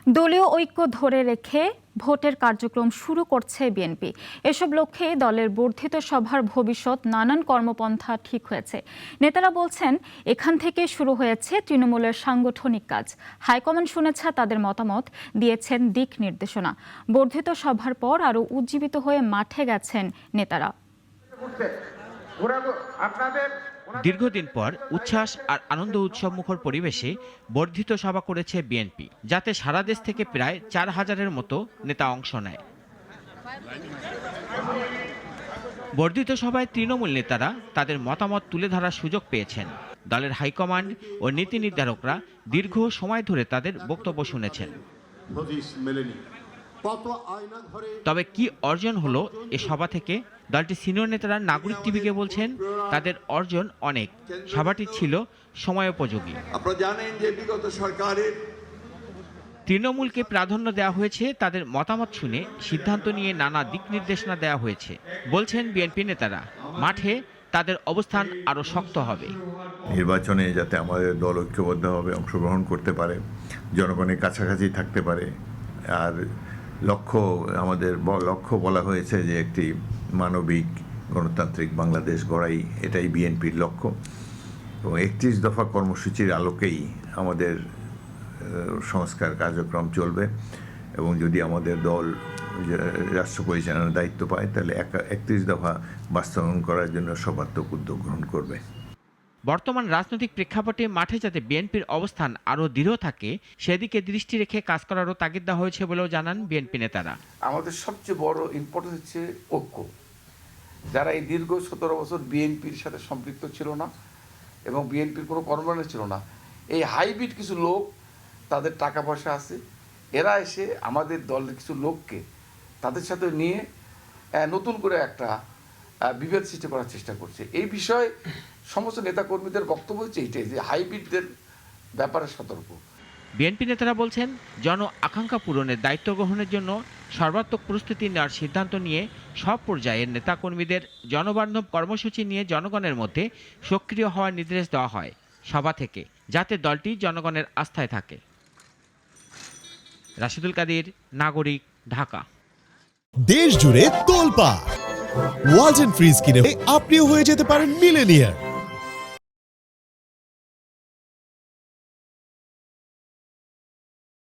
দলীয় ঐক্য ধরে রেখে ভোটের কার্যক্রম শুরু করছে বিএনপি। এসব লক্ষ্যে দলের বর্ধিত সভার ভবিষ্যৎ নানান কর্মপন্থা ঠিক হয়েছে। নেতারা বলছেন, এখান থেকে শুরু হয়েছে তৃণমূলের সাংগঠনিক কাজ। হাইকমান্ড শুনেছে তাদের মতামত, দিয়েছেন দিক নির্দেশনা। বর্ধিত সভার পর আরও উজ্জীবিত হয়ে মাঠে গেছেন নেতারা। দীর্ঘদিন পর উচ্ছ্বাস আর আনন্দ উৎসবমুখর পরিবেশে বর্ধিত সভা করেছে বিএনপি, যাতে সারা দেশ থেকে প্রায় 4000-এর মতো নেতা অংশ নেয়। বর্ধিত সভায় তৃণমূল নেতারা তাদের মতামত তুলে ধরার সুযোগ পেয়েছেন। দলের হাইকমান্ড ও নীতি নির্ধারকরা দীর্ঘ সময় ধরে তাদের বক্তব্য শুনেছেন। তবে কি অর্জন হলো এ সভা থেকে? দলটির সিনিয়র নেতারা নাগরিক টিভিকে বলছেন, তাদের অর্জন অনেক। সভাটি ছিল সময়োপযোগী। আপনারা জানেন যে বিগত সরকারের তৃণমূলকে প্রাধান্য দেওয়া হয়েছে, তাদের মতামত শুনে সিদ্ধান্ত নিয়ে নানা দিক নির্দেশনা দেওয়া হয়েছে, বলছেন বিএনপি নেতারা। মাঠে তাদের অবস্থান আরও শক্ত হবে। নির্বাচনে যাতে আমাদের দল ঐক্যবদ্ধভাবে অংশগ্রহণ করতে পারে, জনগণের কাছাকাছি থাকতে পারে। আর আমাদের লক্ষ্য বলা হয়েছে যে একটি মানবিক গণতান্ত্রিক বাংলাদেশ গড়াই, এটাই বিএনপির লক্ষ্য। এবং 31 দফা কর্মসূচির আলোকেই আমাদের সংস্কার কার্যক্রম চলবে। এবং যদি আমাদের দল রাষ্ট্র পরিচালনার দায়িত্ব পায়, তাহলে 31 দফা বাস্তবায়ন করার জন্য সর্বাত্মক উদ্যোগ গ্রহণ করবে। বর্তমান রাজনৈতিক প্রেক্ষাপটে মাঠে যাতে বিএনপির অবস্থান আরও দৃঢ় থাকে, সেদিকে দৃষ্টি রেখে কাজ করারও তাগিদ দেওয়া হয়েছে বলেও জানান বিএনপি নেতারা। আমাদের সবচেয়ে বড় ইম্পর্টেন্স হচ্ছে ঐক্য। যারা এই দীর্ঘ 17 বছর বিএনপির সাথে সম্পৃক্ত ছিল না এবং বিএনপির কোনো কর্মকাণ্ড ছিল না, এই হাইব্রিড কিছু লোক, তাদের টাকা পয়সা আছে, এরা এসে আমাদের দলের কিছু লোককে তাদের সাথে নিয়ে নতুন করে একটা বিভেদ সৃষ্টি করার চেষ্টা করছে। এই বিষয়ে সমস্ত নেতাকর্মীদের বক্তব্য হচ্ছে এইটাই, যে হাইব্রিডদের ব্যাপারে সতর্ক। বিএনপি নেতারা বলছেন, জন আকাঙ্ক্ষা পূরণের দায়িত্ব গ্রহণের জন্য সর্বাত্মক প্রস্তুতি নেওয়ার সিদ্ধান্ত নিয়ে সব পর্যায়ের নেতাকর্মীদের জনবান্ধব কর্মসূচি নিয়ে জনগণের মধ্যে সক্রিয় হওয়ার নির্দেশ দেওয়া হয় সভা থেকে, যাতে দলটি জনগণের আস্থায় থাকে। রাশিদুল কাদির, নাগরিক, ঢাকা। দেশ জুড়ে তোলপাড় ওয়ালটন ফ্রিজ কিনে আপনিও হয়ে যেতে পারেন মিলেনিয়ার।